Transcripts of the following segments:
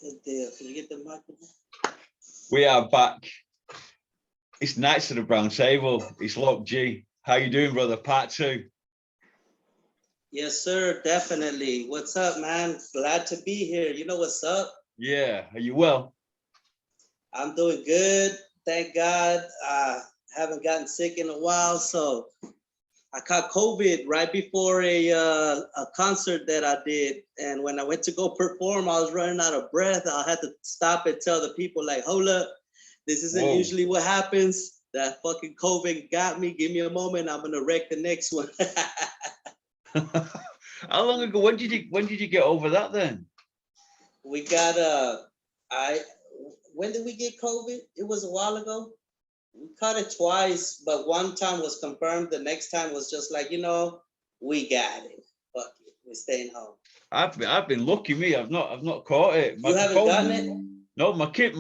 Good deal. Can you get the microphone? We are back. It's Knights of the Brown Table. It's Loke G. How you doing, brother? Part 2. Yes, sir. Definitely. What's up, man? Glad to be here. You know what's up? Yeah. Are you well? I'm doing good. Thank God. Haven't gotten sick in a while, so I caught COVID right before a concert that I did, and when I went to go perform, I was running out of breath. I had to stop and tell the people, like, hold up, this isn't usually what happens. That fucking COVID got me. Give me a moment. I'm gonna wreck the next one. How long ago? When did you get over that then? We got when did we get COVID? It was a while ago. We caught it twice, but one time was confirmed. The next time was just like, we got it. Fuck it. We're staying home. I've been lucky, me. I've not caught it. You haven't gotten it? No,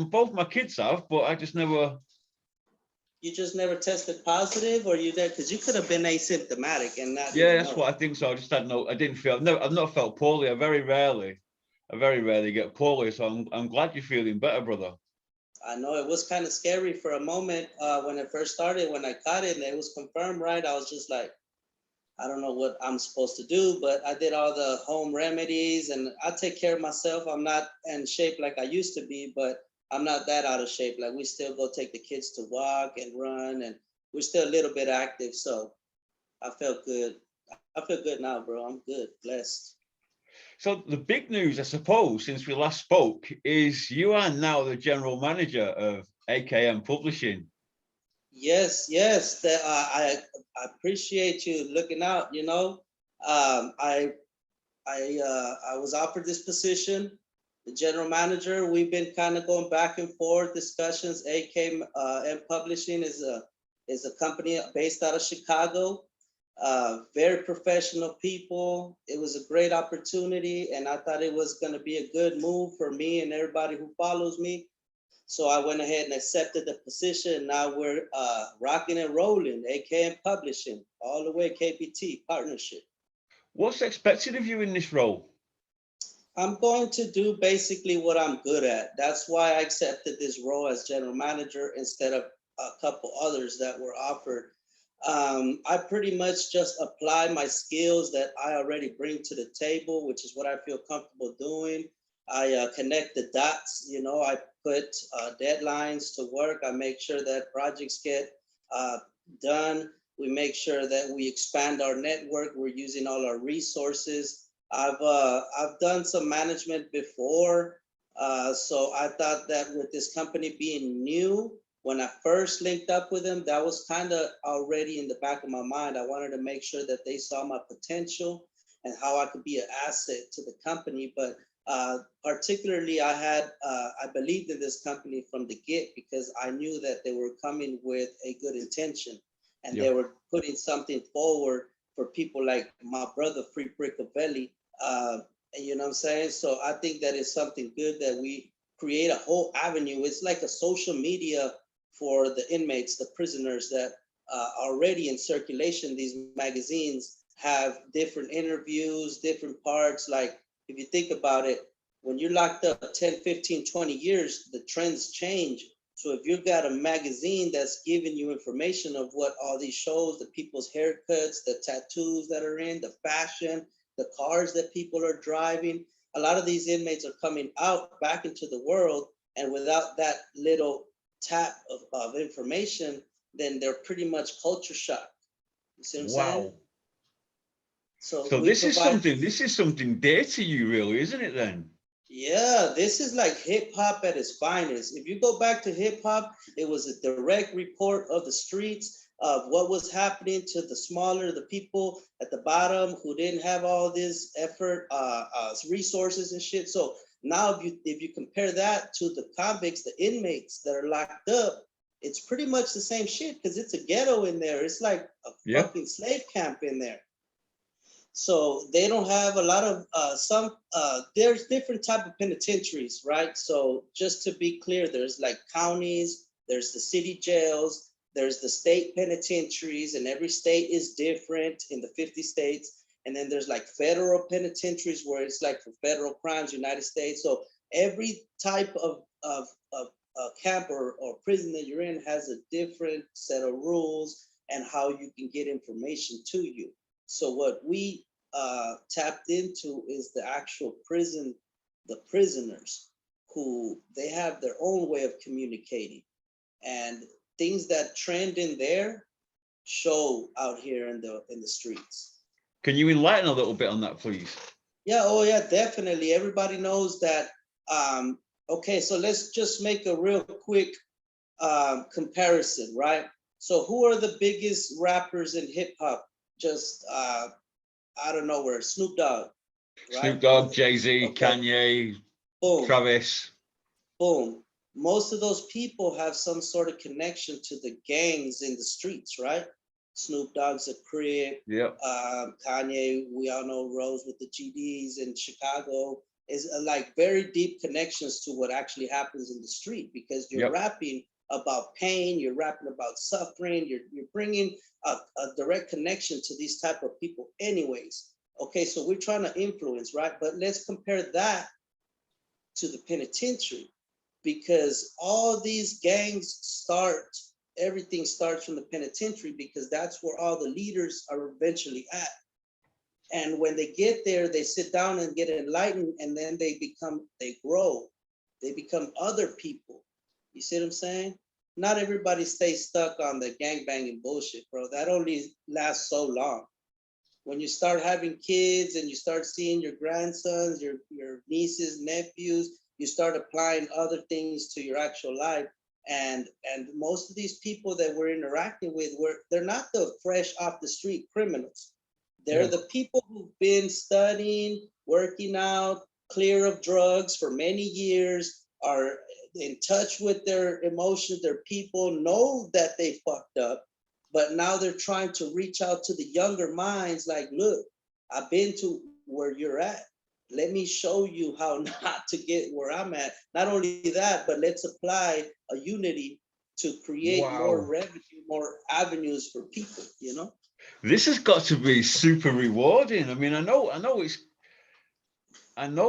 both my kids have, but I just never. You just never tested positive, or you did? Because you could have been asymptomatic and not. Yeah, that's what I think. So I just had no. I didn't feel. I've not felt poorly. I very rarely get poorly. So I'm glad you're feeling better, brother. I know it was kind of scary for a moment when it first started. When I caught it and it was confirmed, right? I was just like, I don't know what I'm supposed to do, but I did all the home remedies and I take care of myself. I'm not in shape like I used to be, but I'm not that out of shape. Like we still go take the kids to walk and run, and we're still a little bit active. So I felt good. I feel good now, bro. I'm good, blessed. So the big news, I suppose, since we last spoke, is you are now the general manager of AKM Publishing. Yes. I appreciate you looking out. I was offered this position, the general manager. We've been kind of going back and forth discussions. AKM Publishing is a company based out of Chicago. Very professional people. It was a great opportunity, and I thought it was going to be a good move for me and everybody who follows me. So I went ahead and accepted the position. Now we're rocking and rolling. AKM Publishing, all the way KPT partnership. What's expected of you in this role? I'm going to do basically what I'm good at. That's why I accepted this role as general manager instead of a couple others that were offered. I pretty much just apply my skills that I already bring to the table, which is what I feel comfortable doing. I connect the dots, I put deadlines to work. I make sure that projects get done. We make sure that we expand our network. We're using all our resources. I've done some management before. So I thought that with this company being new, when I first linked up with them, that was kind of already in the back of my mind. I wanted to make sure that they saw my potential and how I could be an asset to the company. But particularly, I believed in this company from the get because I knew that they were coming with a good intention and they were putting something forward for people like my brother, Free Brickabelli. You know what I'm saying? So I think that is something good that we create a whole avenue. It's like a social media for the inmates, the prisoners that are already in circulation. These magazines have different interviews, different parts. Like if you think about it, when you're locked up 10, 15, 20 years, the trends change. So if you've got a magazine that's giving you information of what all these shows, the people's haircuts, the tattoos that are in, the fashion, the cars that people are driving, a lot of these inmates are coming out back into the world, and without that little tap of information, then they're pretty much culture shock. You see what I'm saying? So this is something dear to you, really, isn't it then? Yeah, this is like hip hop at its finest. If you go back to hip hop, it was a direct report of the streets, of what was happening to the people at the bottom who didn't have all this effort, resources and shit. So now if you compare that to the convicts, the inmates that are locked up, it's pretty much the same shit because it's a ghetto in there. It's like a fucking slave camp in there. So they don't have a lot of there's different type of penitentiaries, right? So just to be clear, there's like counties, there's the city jails, there's the state penitentiaries, and every state is different in the 50 states. And then there's like federal penitentiaries where it's like for federal crimes, United States. So every type of camp or prison that you're in has a different set of rules and how you can get information to you. So what we tapped into is the actual prison, the prisoners, who they have their own way of communicating, and things that trend in there show out here in the streets. Can you enlighten a little bit on that, please? Yeah, oh yeah, definitely. Everybody knows that. Okay, so let's just make a real quick comparison, right? So who are the biggest rappers in hip hop? Just out of nowhere, Snoop Dogg, right? Snoop Dogg, Jay-Z, Okay, Kanye, boom, Travis. boom. Most of those people have some sort of connection to the gangs in the streets, right? Snoop Dogg's a Crip. Yep. Kanye, we all know, rose with the GDs in Chicago. Is like very deep connections to what actually happens in the street, because you're Yep. rapping about pain, you're rapping about suffering, you're bringing a direct connection to these type of people anyways. Okay, so we're trying to influence, right? But let's compare that to the penitentiary, because all these gangs start, everything starts from the penitentiary, because that's where all the leaders are eventually at. And when they get there, they sit down and get enlightened, and then they grow, they become other people. You see what I'm saying? Not everybody stays stuck on the gang banging bullshit, bro. That only lasts so long. When you start having kids and you start seeing your grandsons, your nieces, nephews, you start applying other things to your actual life. And most of these people that we're interacting with, they're not the fresh off the street criminals. They're the people who've been studying, working out, clear of drugs for many years, are in touch with their emotions, their people, know that they fucked up, but now they're trying to reach out to the younger minds like, look, I've been to where you're at. Let me show you how not to get where I'm at. Not only that, but let's apply a unity to create more Wow. revenue, more avenues for people, you know? This has got to be super rewarding. I mean, I know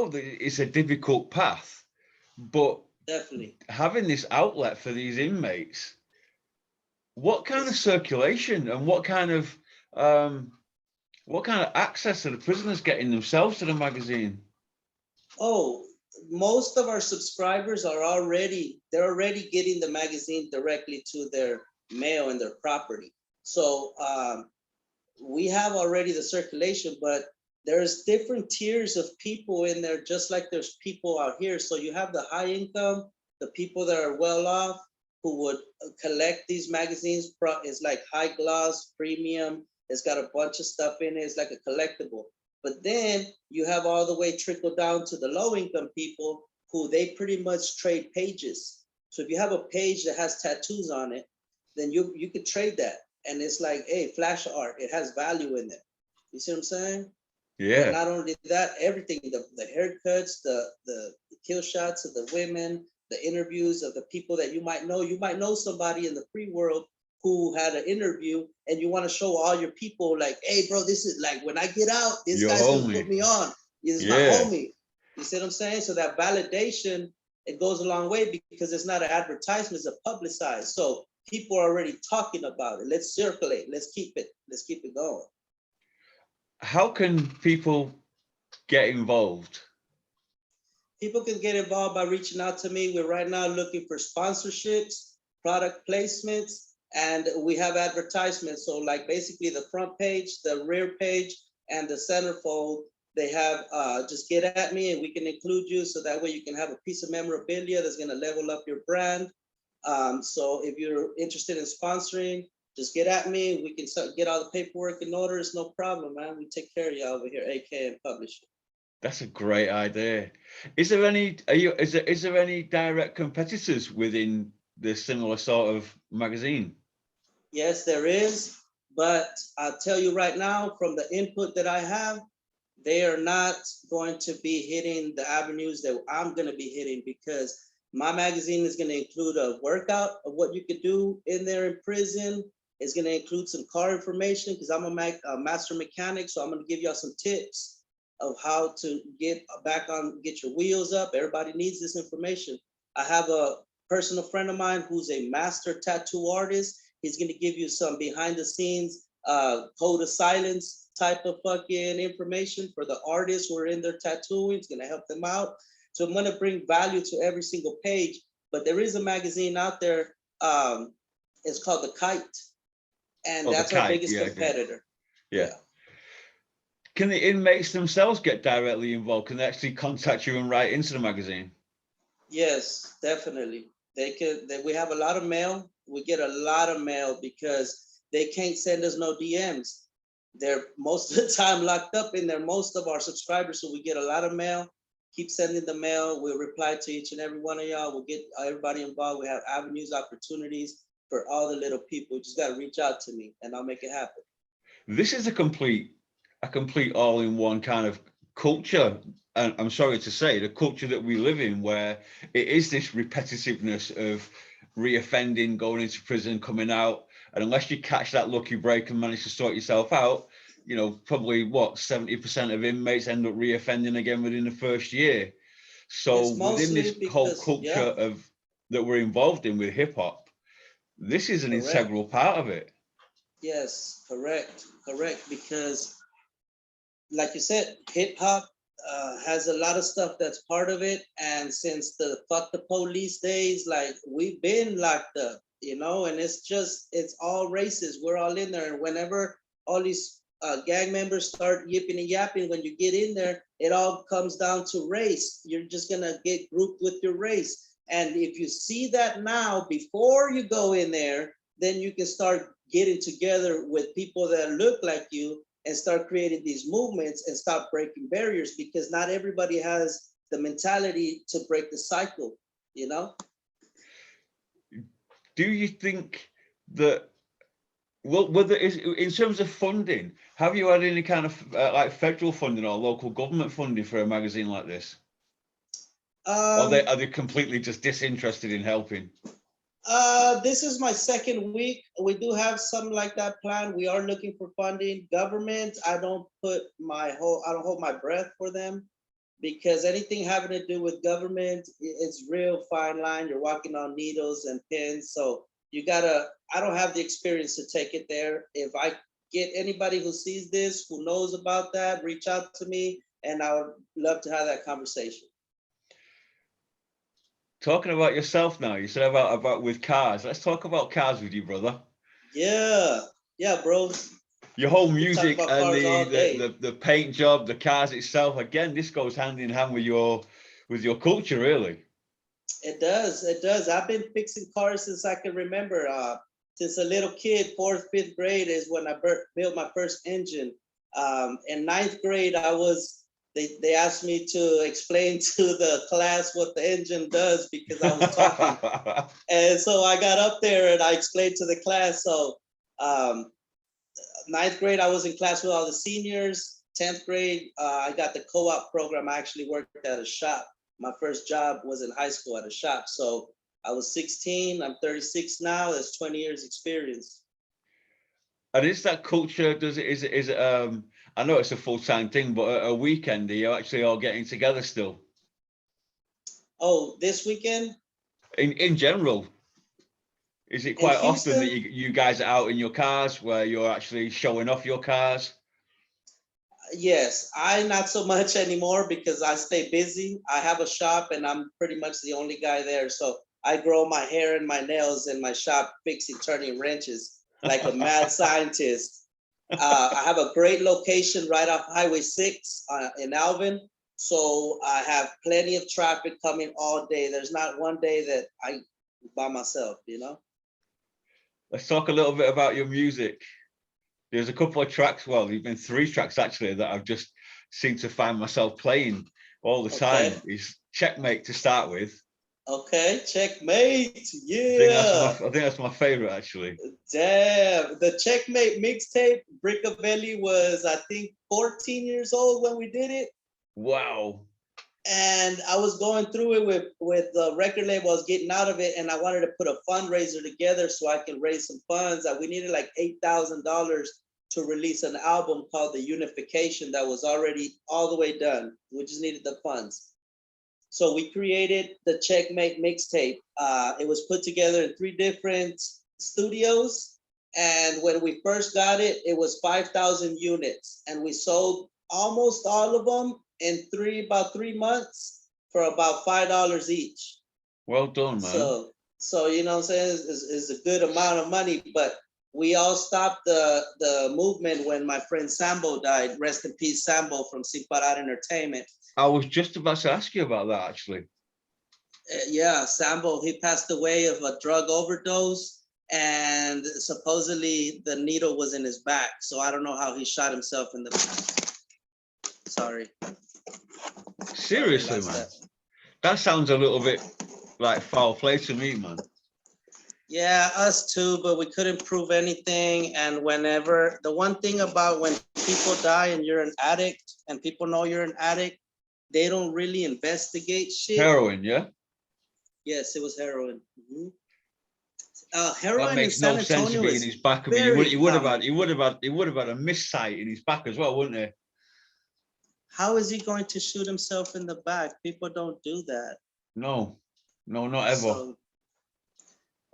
that it's a difficult path, but Definitely. having this outlet for these inmates, what kind of circulation and what kind of access are the prisoners getting themselves to the magazine? Oh, most of our subscribers they're already getting the magazine directly to their mail and their property. So we have already the circulation, but there's different tiers of people in there, just like there's people out here. So you have the high income, the people that are well off, who would collect these magazines. It's like high gloss, premium. It's got a bunch of stuff in it. It's like a collectible. But then you have all the way trickle down to the low income people, who they pretty much trade pages. So if you have a page that has tattoos on it, then you could trade that. And it's like, hey, flash art, it has value in it. You see what I'm saying? But Yeah. not only that, everything, the haircuts, the kill shots of the women, the interviews of the people that you might know somebody in the free world who had an interview, and you want to show all your people like, hey bro, this is like, when I get out, this Your guy's gonna put homie. me on. This is my Yeah. homie. You see what I'm saying? So that validation, it goes a long way, because it's not an advertisement, it's a publicized. So people are already talking about it. Let's circulate. Let's keep it going. How can people get involved? People can get involved by reaching out to me. We're right now looking for sponsorships, product placements, and we have advertisements. So like basically the front page, the rear page, and the centerfold, they have just get at me and we can include you, so that way you can have a piece of memorabilia that's going to level up your brand. So if you're interested in sponsoring, just get at me. We can get all the paperwork in order. It's no problem, man. We take care of you over here, AKM Publishing. That's a great idea. Is there any direct competitors within the similar sort of magazine? Yes, there is, but I'll tell you right now, from the input that I have, they are not going to be hitting the avenues that I'm going to be hitting, because my magazine is going to include a workout of what you could do in there in prison. It's going to include some car information, because I'm a master mechanic, so I'm going to give y'all some tips of how to get your wheels up. Everybody needs this information. I have a personal friend of mine who's a master tattoo artist. He's going to give you some behind the scenes code of silence type of fucking information for the artists who are in their tattooing. It's going to help them out. So I'm going to bring value to every single page. But there is a magazine out there. It's called The Kite. And that's our biggest competitor. Yeah. Can the inmates themselves get directly involved? Can they actually contact you and write into the magazine? Yes, definitely. They could. We have a lot of mail. We get a lot of mail because they can't send us no DMs. They're most of the time locked up in there, most of our subscribers. So we get a lot of mail. Keep sending the mail. We'll reply to each and every one of y'all. We'll get everybody involved. We have avenues, opportunities for all the little people. You just got to reach out to me and I'll make it happen. This is a complete all-in-one kind of culture. And I'm sorry to say, the culture that we live in, where it is this repetitiveness of reoffending, going into prison, coming out. And unless you catch that lucky break and manage to sort yourself out, you know, probably 70% of inmates end up reoffending again within the first year. So within this whole culture of that we're involved in with hip hop, this is an integral part of it. Yes, correct. Because like you said, hip hop has a lot of stuff that's part of it. And since the fuck the police days, like we've been locked up, you know, and it's all races. We're all in there. And whenever all these gang members start yipping and yapping, when you get in there, it all comes down to race. You're just going to get grouped with your race. And if you see that now, before you go in there, then you can start getting together with people that look like you and start creating these movements and stop breaking barriers, because not everybody has the mentality to break the cycle, you know? Do you think that, well, whether in terms of funding, have you had any kind of like federal funding or local government funding for a magazine like this? Or are they completely just disinterested in helping? This is my second week. We do have something like that planned. We are looking for funding. Government, I don't hold my breath for them, because anything having to do with government, it's real fine line. You're walking on needles and pins. So I don't have the experience to take it there. If I get anybody who sees this, who knows about that, reach out to me, and I would love to have that conversation. Talking about yourself now, you said about with cars. Let's talk about cars with you, brother. Yeah, bro. Your whole music and the paint job, the cars itself. Again, this goes hand in hand with your culture, really. It does. I've been fixing cars since I can remember. Since a little kid, 4th, 5th grade is when I built my first engine. In 9th grade, they asked me to explain to the class what the engine does, because I was talking. And so I got up there and I explained to the class. So 9th grade, I was in class with all the seniors. 10th grade, I got the co-op program. I actually worked at a shop. My first job was in high school at a shop. So I was 16, I'm 36 now. That's 20 years experience. And is that culture, is it I know it's a full-time thing, but a weekend, are you actually all getting together still? Oh, this weekend? In general, is it quite often that you guys are out in your cars where you're actually showing off your cars? Yes, not so much anymore, because I stay busy. I have a shop and I'm pretty much the only guy there. So I grow my hair and my nails in my shop, fixing, turning wrenches like a mad scientist. I have a great location right off Highway 6 in Alvin. So I have plenty of traffic coming all day. There's not one day that I by myself, you know? Let's talk a little bit about your music. There's a couple of tracks, well, there's been 3 tracks actually that I've just seemed to find myself playing all the time. Is Checkmate to start with. Okay, Checkmate, yeah. I think that's my favorite, actually. Damn, the Checkmate mixtape, Brickavelli was, I think, 14 years old when we did it. Wow. And I was going through it with the record label. I was getting out of it, and I wanted to put a fundraiser together so I can raise some funds. We needed like $8,000 to release an album called The Unification that was already all the way done. We just needed the funds. So we created the Checkmate mixtape. It was put together in 3 different studios. And when we first got it, it was 5,000 units. And we sold almost all of them in about 3 months for about $5 each. Well done, man. So you know what I'm saying, is a good amount of money, but we all stopped the movement when my friend Sambo died. Rest in peace, Sambo from Sin Parar Entertainment. I was just about to ask you about that, actually. Yeah, Sambo, he passed away of a drug overdose, and supposedly the needle was in his back. So I don't know how he shot himself in the back. Sorry. Seriously, man. That sounds a little bit like foul play to me, man. Yeah, us too, but we couldn't prove anything. And whenever, the one thing about when people die and you're an addict and people know you're an addict, they don't really investigate shit. Heroin, yeah? Yes, it was heroin. Heroin that makes in San no sense to Antonio be in his back. I mean, he would have had a miss sight in his back as well, wouldn't he? How is he going to shoot himself in the back? People don't do that. No, not ever. So,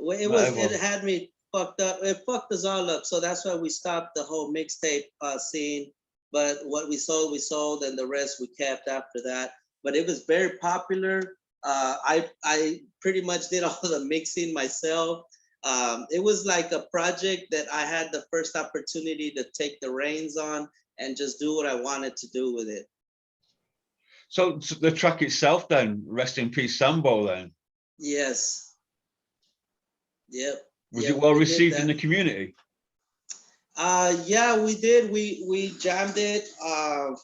it had me fucked up. It fucked us all up. So that's why we stopped the whole mixtape scene. But what we sold, and the rest we kept after that. But it was very popular. I pretty much did all the mixing myself. It was like a project that I had the first opportunity to take the reins on and just do what I wanted to do with it. So the track itself then, Rest in Peace Sambo then? Yes. Yep. Was it well received in the community? Yeah, we did. We jammed it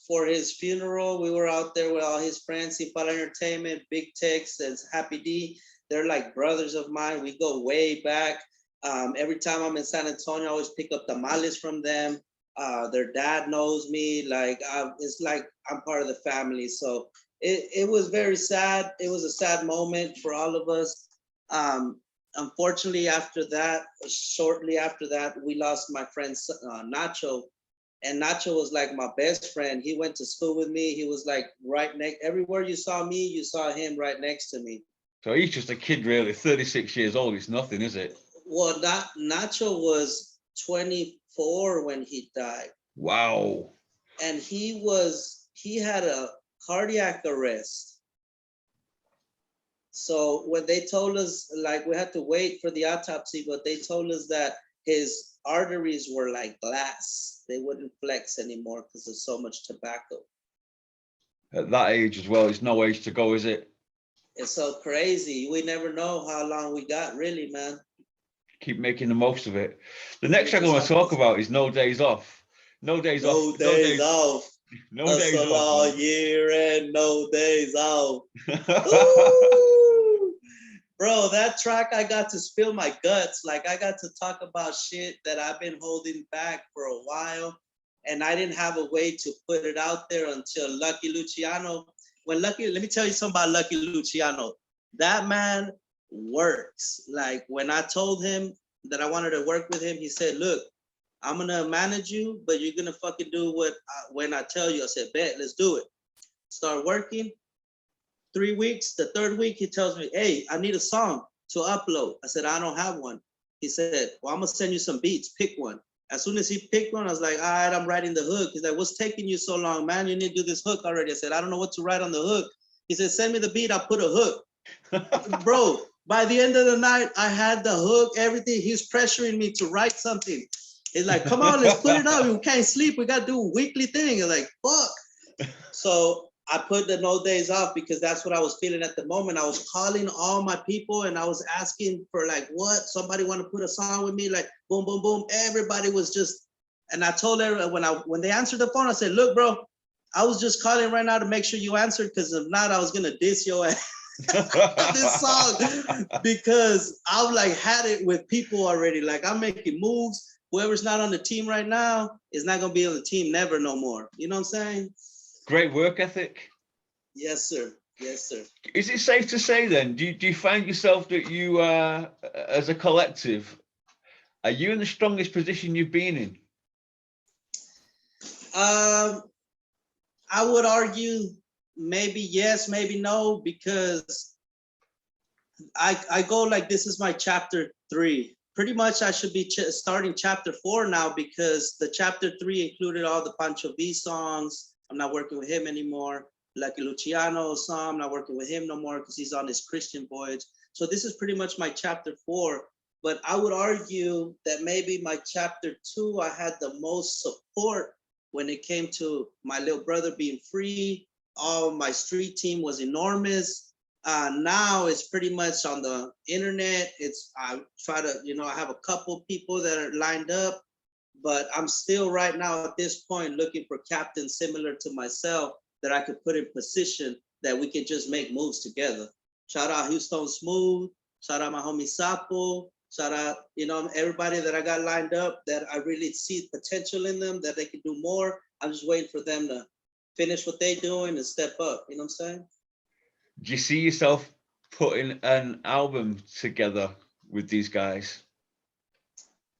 for his funeral. We were out there with all his friends, Cipal Entertainment, Big Tex, and Happy D. They're like brothers of mine. We go way back. Every time I'm in San Antonio, I always pick up tamales from them. Their dad knows me. Like it's like I'm part of the family. So it was very sad. It was a sad moment for all of us. Unfortunately, shortly after that, we lost my friend Nacho. And Nacho was like my best friend. He went to school with me. He was like right next, everywhere you saw me, you saw him right next to me. So he's just a kid, really. 36 years old. It's nothing, is it? Well, Nacho was 24 when he died. Wow. And he had a cardiac arrest. So when they told us, like, we had to wait for the autopsy, but they told us that his arteries were like glass. They wouldn't flex anymore because of so much tobacco. At that age as well, it's no age to go, is it? It's so crazy. We never know how long we got, really, man. Keep making the most of it. The next track I want to talk about is No Days Off. No days off. No days off. No days off. All year and no days off. Bro, that track, I got to spill my guts. Like, I got to talk about shit that I've been holding back for a while. And I didn't have a way to put it out there until Lucky Luciano. Let me tell you something about Lucky Luciano. That man works. Like, when I told him that I wanted to work with him, he said, look, I'm going to manage you, but you're going to fucking do when I tell you. I said, bet, let's do it. Start working. 3 weeks, the 3rd week, he tells me, hey, I need a song to upload. I said, I don't have one. He said, well, I'm going to send you some beats. Pick one. As soon as he picked one, I was like, all right, I'm writing the hook. He's like, what's taking you so long, man? You need to do this hook already. I said, I don't know what to write on the hook. He said, send me the beat. I'll put a hook. Bro, by the end of the night, I had the hook, everything. He's pressuring me to write something. He's like, come on, let's put it up. We can't sleep. We got to do a weekly thing. I'm like, fuck. So I put the No Days Off because that's what I was feeling at the moment. I was calling all my people and I was asking for like, what? Somebody want to put a song with me? Like, boom, boom, boom. Everybody was just, and I told everyone, when they answered the phone, I said, look, bro, I was just calling right now to make sure you answered, because if not, I was going to diss your ass. This song, because I've like had it with people already. Like, I'm making moves. Whoever's not on the team right now is not going to be on the team never no more. You know what I'm saying? Great work ethic. Yes, sir. Yes, sir. Is it safe to say then, do you find yourself that you, as a collective, are you in the strongest position you've been in? I would argue maybe yes, maybe no, because I go like this is my chapter 3. Pretty much I should be starting chapter 4 now, because the chapter 3 included all the Pancho V songs. I'm not working with him anymore. Lucky Luciano song, I'm not working with him no more because he's on his Christian voyage. So this is pretty much my chapter 4. But I would argue that maybe my chapter 2, I had the most support when it came to my little brother being free. All my street team was enormous. Now it's pretty much on the internet. I try to, I have a couple people that are lined up, but I'm still right now at this point looking for captains similar to myself that I could put in position that we can just make moves together. Shout out Houston Smooth. Shout out my homie Sapo. Shout out, everybody that I got lined up that I really see potential in them, that they can do more. I'm just waiting for them to finish what they're doing and step up. You know what I'm saying? Do you see yourself putting an album together with these guys?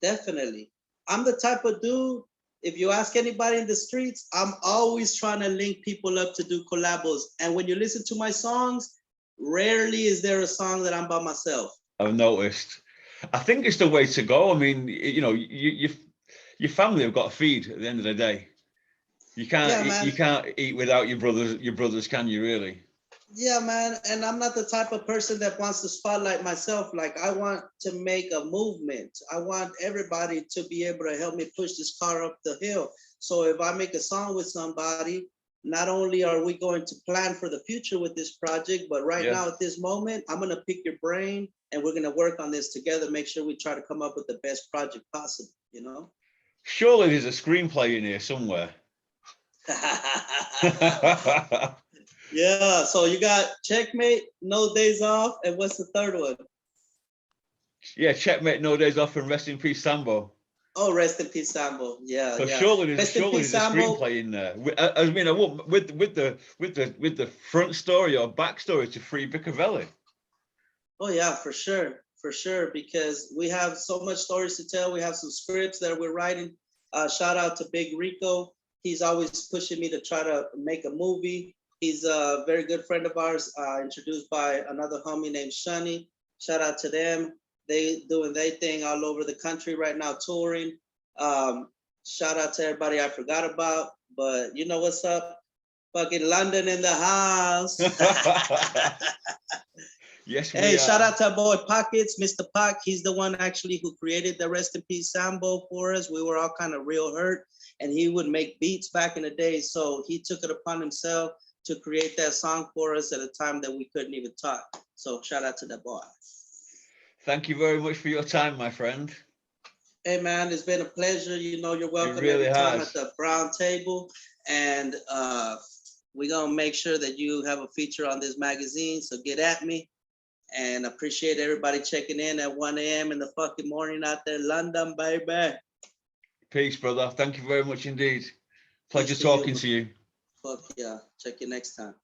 Definitely. I'm the type of dude, if you ask anybody in the streets, I'm always trying to link people up to do collabos. And when you listen to my songs, rarely is there a song that I'm by myself. I've noticed. I think it's the way to go. I mean, your family have got to feed at the end of the day. You can't eat without your brothers, can you really? Yeah, man. And I'm not the type of person that wants to spotlight myself. Like, I want to make a movement. I want everybody to be able to help me push this car up the hill. So if I make a song with somebody, not only are we going to plan for the future with this project, but right now at this moment, I'm going to pick your brain and we're going to work on this together, make sure we try to come up with the best project possible, Surely there's a screenplay in here somewhere. Yeah, so you got Checkmate, No Days Off, and what's the third one? Yeah, Checkmate, No Days Off, and Rest in Peace, Sambo. Oh, Rest in Peace, Sambo. Yeah, So yeah. surely there's a screenplay in there. I mean, I won't with the front story or backstory to Free Biccavelli. Oh yeah, for sure, because we have so much stories to tell. We have some scripts that we're writing. Shout out to Big Rico. He's always pushing me to try to make a movie. He's a very good friend of ours, introduced by another homie named Shani. Shout out to them. They doing their thing all over the country right now, touring. Shout out to everybody I forgot about, but you know what's up? Fucking London in the house. Yes, hey, shout out to our boy Pockets, Mr. Pock. He's the one actually who created the Rest in Peace Sambo for us. We were all kind of real hurt, and he would make beats back in the day. So he took it upon himself to create that song for us at a time that we couldn't even talk. So shout out to that boy. Thank you very much for your time, my friend. Hey man, it's been a pleasure. You're welcome really every time has. at the brown table. And we're gonna make sure that you have a feature on this magazine. So get at me. And appreciate everybody checking in at 1 a.m. in the fucking morning out there, London, baby. Peace, brother. Thank you very much indeed. Pleasure talking to you. Fuck yeah. Check you next time.